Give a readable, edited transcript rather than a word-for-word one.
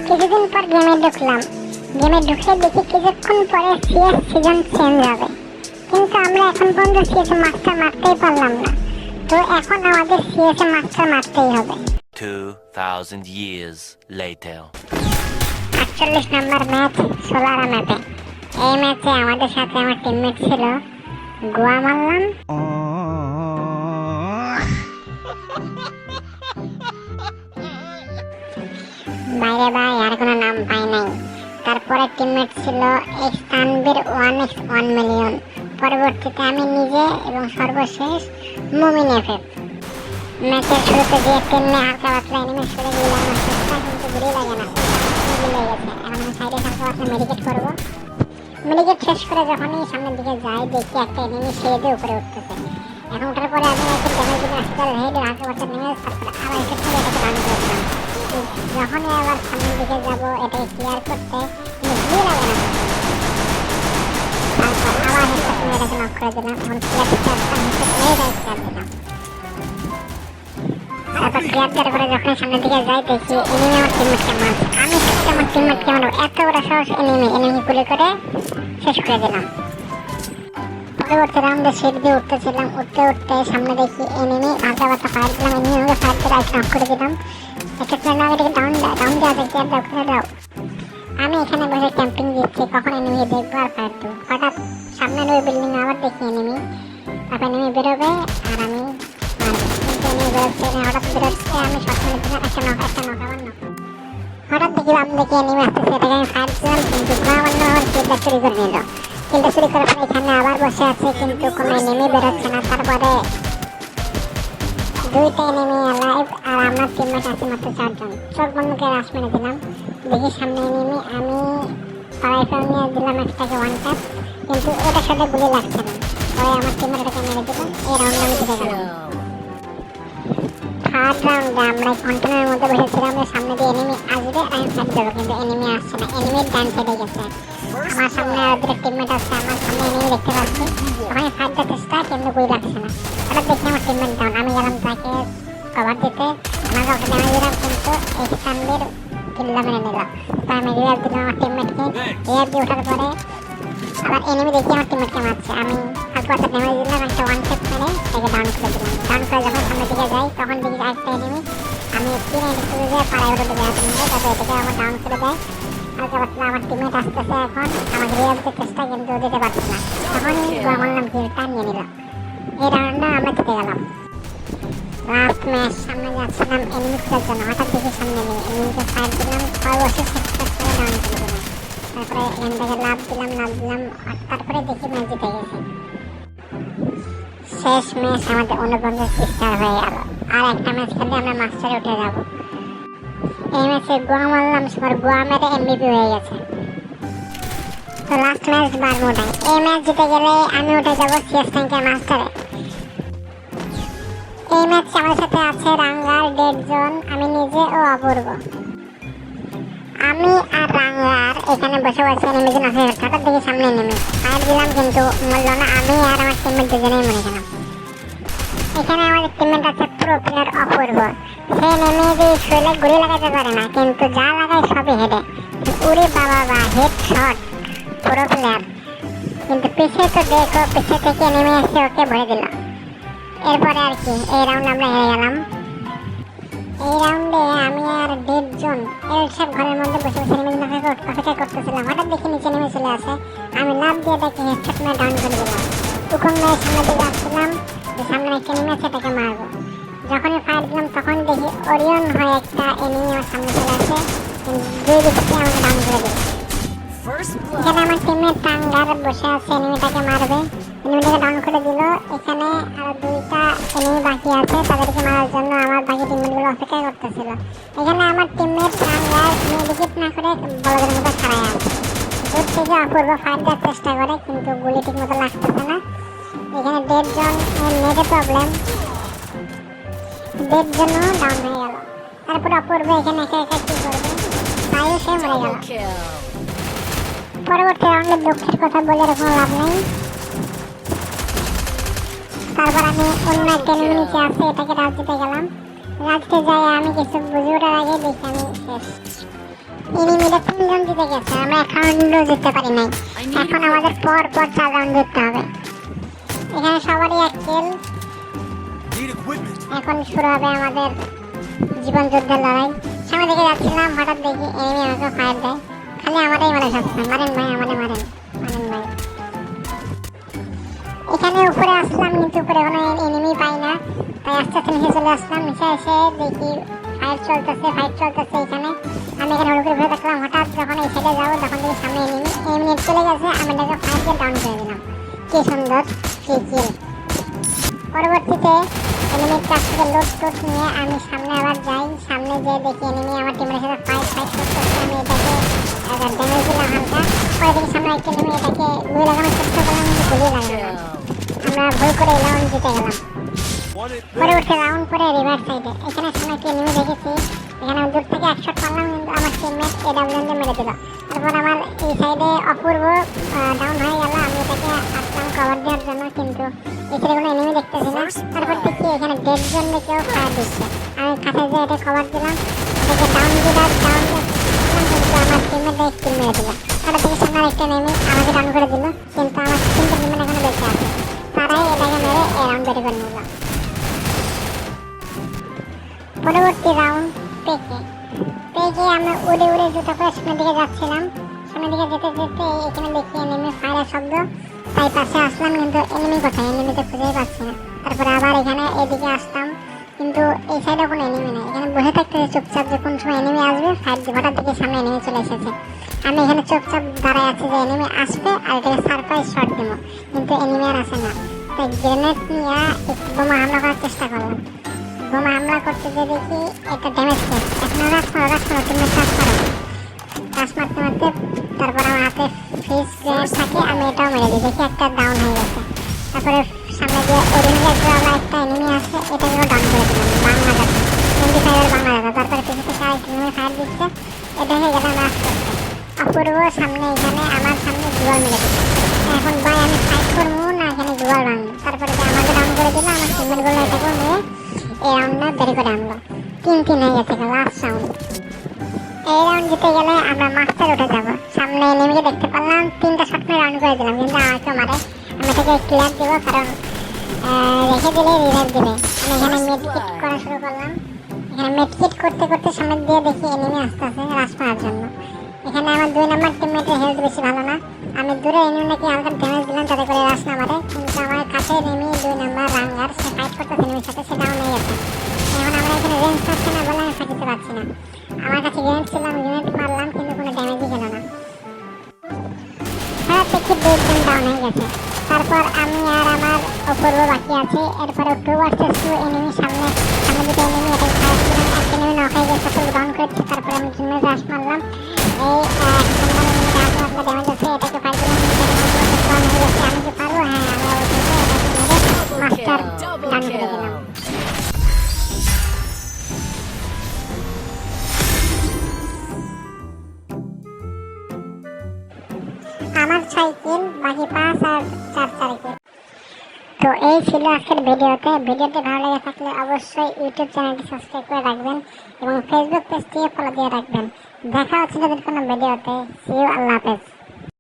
কিছুদিন পর গেমে ঢুকলাম। গেমে ঢুকে দেখি কিছুক্ষণ পরে সিএস সিজন চেঞ্জ হবে, কিন্তু আমরা এখন পর্যন্ত সিএস মাস্টার মারতেই পারলাম না। তো এখন আমাদের সিএস মাস্টার মারতেই হবে। 2000 years later. 48 নম্বর ম্যাচ সোলারা ম্যাপে। এই ম্যাচে আমাদের সাথে আমার টিমমেট ছিল, গোয়া মারলাম। বাইরে ভাই আর কোনো নাম পাই নাই। তারপরে টিমমেট ছিল এক্স তানবীর 1x1 মিলিয়ন। পরবর্তীতে আমি নিজে এবং সর্বশেষ মুমিন এফএফ। ম্যাচের শুরুতে যে টেনে হালকা পাতলা এনিমি সরে গেলাম চেষ্টা, কিন্তু গুলি লাগে না, গুলি গেছে। এখন আমি সাইডে হালকা পাতলা মেডিকেট করবো। মেডিকেট শেষ করে যখনই সামনের দিকে যাই দেখি একটা এনিমি শেডে উপরে উঠতেছে। এখন ওঠার পরে আমি একটা ড্যামেজ দিলাম, আসলে হেড হালকা পাতলা নেমে তারপরে আবার এসে থেকে এটাকে রান করেছিলাম। যখনই আবার সামনের দিকে যাবো এটাকে ক্লিয়ার করতে গুলি লাগে না, তারপর আবার হেডটা তুমি এটাকে নক করে দিলাম। এখন ক্লিয়ার করতে আসলাম, হেডটা ক্লিয়ার দিলাম। তারপর ক্লিয়ার দেওয়ার পরে যখন সামনের দিকে যাই দেখি এনিমি আমার টিমমেটকে মারছে। আমি সত্যি আমার টিমমেটকে মারব, এত বড় সাহস! এনিমি গুলি করে শেষ করে দিলাম। পরবর্তী রাউন্ডে সিট দিয়ে উঠতেছিলাম, উঠতে সামনে দেখি এনিমি হালকা পাতলা ফায়ার দিলাম। এনিমি আমাকে ফায়ার করে আইস নক করে দিলাম। একটা ফ্রেন্ড আমাকে ডাউন দেওয়া যায়, ক্লিয়ার দাও, ক্লিয়ার দাও। আমি এখানে বসে ক্যাম্পিং দিচ্ছি, কখন এনিমি দেখবো আর ফায়ার দেবো। হঠাৎ সামনের ওই বিল্ডিং আবার দেখি এনিমি, তারপর এনিমি বেরোবে আর আমি মারবো। কিন্তু এনিমি বেরোচ্ছে না, হঠাৎ বেরোচ্ছে, আমি শট মেরে দিলাম, একটা নক আবার নক। হঠাৎ দেখি এনিমি আসতেছে, এটাকে আমি ফায়ার দিলাম, কিন্তু ঘোড়া বান্ধব আমার কিলটা চুরি করে নিল। কিলটা চুরি করার পরে এখানে আবার বসে আছে, কিন্তু কোনো এনিমি বেরোচ্ছে না। তারপরে দুইটা এনিমি লাইভ আর আমার টিমমেট আছে মাত্র 4 জন। চোখ বন্ধ করে রাশ মেরে দিলাম, দেখি সামনে এনিমি, আমি পাড়াইফেল নিয়ে দিলাম একটাকে ওয়ান ট্যাপ, কিন্তু ওটার সাথে গুলি লাগছে না। পরে আমার টিমমেট ওটাকে মেরে দিল। এই রাউন্ড আমি জিতে গেলাম। থার্ড রাউন্ডে আমরা কন্টেনারের মধ্যে বসেছিলাম, সামনে দিয়ে এনিমি আসবে, আমি ফাইট দেবো, কিন্তু এনিমি আসছে না। এনিমির ডান সাইডে গেছে, আমার সামনে আর দুটো টিমমেট আছে, আমার সামনে এনিমি দেখতে পাচ্ছি। ওখানে ফাইট দেওয়ার চেষ্টা, কিন্তু গুলি লাগছে না। হঠাৎ দেখি আমার টিমমেট ডাউন, আমি গেলাম তাকে কভার দিতে, আমাকে ওকে ড্যামেজ দিলাম, কিন্তু এক্স তানবীর কিল্লা মেরে নিল। তাই আমি রিভাইভ দিলাম আমার টিমমেটকে। রিভাইভ দিয়ে ওঠার পরে আবার এনিমি দেখি আমার টিমমেটকে মারছে, আমি হালকা পাতলা ড্যামেজ দিলাম, একটা ওয়ান ট্যাপ মেরে তাকে ডাউন করে দিলাম। ডাউন করে যখন সামনের দিকে যাই তখন দেখি আরেকটা এনিমি, আমি তিন এনিমি চলে যাই পাড়ায় ওটা দিকে হাতে মেরে, তারপর এটাকে আমার ডাউন করে দেয়। হালকা পাতলা আমার টিমমেট আসতেছে, এখন আমাকে রিভাইভ দিতে চেষ্টা, কিন্তু দিতে পারছে না। তখনই গোয়া মারলাম, কিলটা নিয়ে নিল। এই রাউন্ডটা আমরা জিতে গেলাম। লাস্ট ম্যাচ, সামনে যাচ্ছিলাম এনিমি খোঁজার জন্য, হঠাৎ দেখি সামনে এনিমিকে ফায়ার দিলাম, সর্বশেষ হেডশট করে ডাউন করে দিলাম। তারপরে এখান থেকে লাভ দিলাম, আর তারপরে দেখি ম্যাচ জিতে গেছি। শেষ ম্যাচ আমাদের 49 স্টার হয়ে গেল, আর একটা ম্যাচ খেলে আমরা মাস্টারে উঠে যাব। এই ম্যাচে গোয়া মারলাম, সবার গোয়া মেরে এমভিপি হয়ে গেছে। তো লাস্ট ম্যাচ বারমুডায়, এই ম্যাচ জিতে গেলে আমি উঠে যাব সিএস র্যাঙ্কের মাস্টারে। এই ম্যাচে আমার সাথে আছে রাঙ্গার, ডেড জোন, আমি নিজে ও অপূর্ব। আমি আর রাঙ্গার এখানে বসে এনিমিজন আছে, হঠাৎ দেখি সামনে এনিমি, ফায়ার দিলাম, কিন্তু মরল না। আমি আর আমার টিমমেট দুজনেই মরে গেলাম। এখানে আমাদের টিমমেট আছে প্রো প্লেয়ার অপূর্ব, সে নেমে দিয়ে শৈলে গুলি লাগাতে পারে না, কিন্তু যা লাগায় সবই হেডে। উড়ে বাবা হেড শট, প্রো প্লেয়ার। কিন্তু পিছিয়ে তো দেখো, পিছিয়ে থেকে নেমে এসে ওকে ভরে দিল। এরপরে আর কি, এই রাউন্ড আমরা হেরে গেলাম। এই রাউন্ডে আমি আর ডেড জোন এলসেপ ঘরের মধ্যে বসে বসে এনিমি অপেক্ষা করতেছিলাম। হঠাৎ দেখি নিচে নেমে চলে আসে, আমি লাভ দিয়ে তাকে হেডশট মেরে ডাউন করে দিলাম। তখন মেয়ে সামনে দিকে আসছিলাম, যে সামনে একটা এনিমি আছে তাকে মারবো। যখনই ফায়ার দিলাম তখন দেখি ওরিয়ন হয়ে একটা এনিমি আমার সামনে চলে আসে, দুই দিক থেকে আমাকে ডাউন করে দিল। এখানে আমার টিমমেট টাঙ্গার বসে আছে, এনিমিটাকে মারবে, এনিমিটাকে ডাউন করে দিল। এখানে আর দুইটা এনিমি বাকি আছে, তাদেরকে মারার জন্য আমার বাকি টিমমেটগুলো অপেক্ষা করতেছিল। এখানে আমার টিমমেট টাঙ্গার মেডিকেট না করে বলদের মতো খাড়ায় আছে। দূর থেকে অপূর্ব ফায়ার দেওয়ার চেষ্টা করে, কিন্তু গুলি ঠিক মতো লাগতেছে না। এখানে ডেড জোন নেটে প্রবলেম, ডেড জোনও ডাউন হয়ে গেল। তারপর অপূর্ব এখানে একা একা কি করবে, তাইও সে মরে গেল। পরবর্তী রাউন্ডে দুঃখের কথা বলে এরকম লাভ নেই। তারপর আমি অন্য একটা এনিমি নিচে আছে, এটাকে রাজ দিতে গেলাম। রাজতে যাই আমি কিছু বুঝে ওঠার আগে দেখি আমি শেষ। এনিমিরা 3 জন জিতে গেছে, আমরা এক রাউন্ডও জিততে পারি নাই। এখন আমাদের পর 4 রাউন্ড জিততে হবে। এখানে সবারই এক কিল। এখন শুরু হবে আমাদের জীবন যুদ্ধের লড়াই। সামনে দিকে যাচ্ছিলাম, হঠাৎ দেখি এনিমি আমাকে ফায়ার দেয়। খালি আমারই মারে সবসময়, মারেন ভাই আমারে মারেন ভাই। এখানে উপরে আসলাম কিন্তু উপরে কোনো এনিমি পাই না, তাই আস্তে আস্তে নিচে চলে আসলাম। নিচে এসে দেখি ফাইট চলতেছে এখানে। আমি এখানে হুড় করে ঘুরে দেখলাম, হঠাৎ যখন এই সাইডে যাবো তখন দেখি সামনে এনিমি চলে গেছে। আমি এটাকে ফাইট দিয়ে ডাউন করে দিলাম। কি সুন্দর ফ্রি কিল। পরবর্তীতে এনিমির কাছ থেকে লোড নিয়ে আমি সামনে আবার যাই। সামনে যেয়ে দেখি এনিমি আমার টিমের সাথে ফাইট করতেছে। আমি এটাকে ড্যামেজ দিলাম হালকা। পরে দেখি সামনে একটা এনিমি, এটাকে গুলি লাগানোর চেষ্টা করলাম কিন্তু গুলি লাগলো না। আমরা ভুল করে এই রাউন্ড জিতে গেলাম। পরবর্তী রাউন্ড করে রিভার সাইডে এখানে সামনে একটা এনিমি দেখেছি। এখানে দূর থেকে এক শট মারলাম কিন্তু আমার টিমমেট এডাব্লিউএম দিয়ে মেরে দিল। তারপর আমার এই সাইডে অপূর্ব ডাউন হয়ে গেল। আমি এটাকে আসলাম কভার দেওয়ার জন্য, কিন্তু এখানে কোনো এনিমি দেখতেছি না। তারপর দেখি এখানে ডেড জোন কেউ ফায়ার দিচ্ছে। আমি কাছে যেয়ে এটা কভার দিলাম, এটাকে ডাউন দিলাম কিন্তু আমার টিমমেট কিল মেরে দিল। তারপর থেকে সামনে একটা এনিমি আমাকে ডাউন করে দিল, কিন্তু আমার 3টা টিমমেট এখনো বেঁচে আছে। তারাই এটাকে মেরে এই রাউন্ড বের করে নিল। পরবর্তী রাউন্ড পেকে আমরা উড়ে জুতা পরে সামনের দিকে যাচ্ছিলাম। সামনের দিকে যেতে এখানে দেখি এনিমি ফায়ারের শব্দ, তাই পাশে আসলাম কিন্তু এনিমি কোথায়, এনিমিতে খুঁজেই পাচ্ছি না। তারপরে আবার এখানে এদিকে আসলাম, কিন্তু এই সাইডে কোনো এনিমি নেই। এখানে বসে থাকতে চুপচাপ যে কোন সময় এনিমি আসবে ফায়ার দিব। হঠাৎ দেখি সামনে এনিমি চলে এসেছে। আমি এখানে চুপচাপ দাঁড়ায় আছি যে এনিমি আসবে আর এটাকে সারপ্রাইজ শট দিব, কিন্তু এনিমি আর আসে না। তাই গ্রেনেড নিয়ে বোমা হামলা করার চেষ্টা করলাম। বোমা হামলা করতে গিয়ে দেখি এটা ড্যামেজ খেয়েছে। এখন রাশ মারো তুমি রাশ মারতে তারপর আমার হাতে ফ্রিজ গ্রেনেড থাকে, আমি এটাও মেরে দিই। দেখি একটা ডাউন হয়ে গেছে। তারপরে সামনে যে ওরিয়েন্টাল একটা এনিমি আছে, এটাকেও ডাউন করে দিলাম। বাংলা যাচ্ছে 25 বাংলা যাচ্ছে। তারপরে পিছু থেকে আরেকটা এনিমি ফায়ার দিচ্ছে, এটা হয়ে গেলাম রাশ করতে। অপূর্ব সামনে এখানে আমার সামনে গুগল মেরে দিচ্ছে। এখন ভাই আমি ফাইট করবো না এখানে গুগল ভাঙবো। তারপরে আমাকে ডাউন করে দিল, আমার টিমমেটগুলো এটাকেও মেরে এই রাউন্ডটা বের করে আনলো। 3-3 হয়ে গেছে লাস্ট রাউন্ড। এই রাউন্ড জিতে গেলে আমরা মাস্টার উঠে যাব। সামনে এনিমিকে দেখতে পারলাম, 3টা শট মেরে রাউন্ড করে দিলাম, কিন্তু আমাকে মারে। আমি এটাকে ক্লিয়ার দিব, কারণ রেখে দিলে রিভাইভ দিবে। আমি এখানে মেডকিট করা শুরু করলাম। এখানে মেডকিট করতে সামনে দিয়ে দেখি এনিমি আসতেছে রাশ মারার জন্য। এখানে আমার 2 নাম্বার টিমমেটের হেলথ বেশি ভালো না। আমি দূরে এনিমিটাকে হালকা ড্যামেজ দিলাম যাতে করে রাশ না মারে, কিন্তু আমার কাছে এনিমি 2 নাম্বার রাঙ্গার, সে ফাইট করতেছে এনিমির সাথে, সে ডাউন হয়ে গেছে। এখন আমরা এখানে রেঞ্জ পাচ্ছি না বলে আমি ফাটিতে পারছি না। আমার কাছে গ্রেনেড ছিল, আমি গ্রেনেড মারলাম কিন্তু কোনো ড্যামেজই গেল না। হঠাৎ দেখি 2 জন ডাউন হয়ে গেছে। তারপর আমি আর আমার অপূর্ব বাকি আছে। এরপরে 2 ভার্সেস 2 এনিমি সামনে দুটো এনিমি, এটাকে ফায়ার দিলাম। একটা এনিমি নক হয়ে গেছে, ফুল ডাউন করেছে। তারপরে আমি জন্য রাশ মারলাম। এই ড্যামেজ আছে, এটাকে ফায়ার দিলাম। আমি কি পারবো? হ্যাঁ, আমরা মাস্টার ডাউন করে দিলাম। আমার 6 কিল, বাকি 5 আর 4 কিল। তো এই ছিল আজকের ভিডিওটি ভালো লেগে থাকলে অবশ্যই ইউটিউব চ্যানেলটি সাবস্ক্রাইব করে রাখবেন এবং ফেসবুক পেজটি ফলো দিয়ে রাখবেন। দেখা হচ্ছে যদি কোনো ভিডিওতে। সি ইউ, আল্লাহ হাফেজ।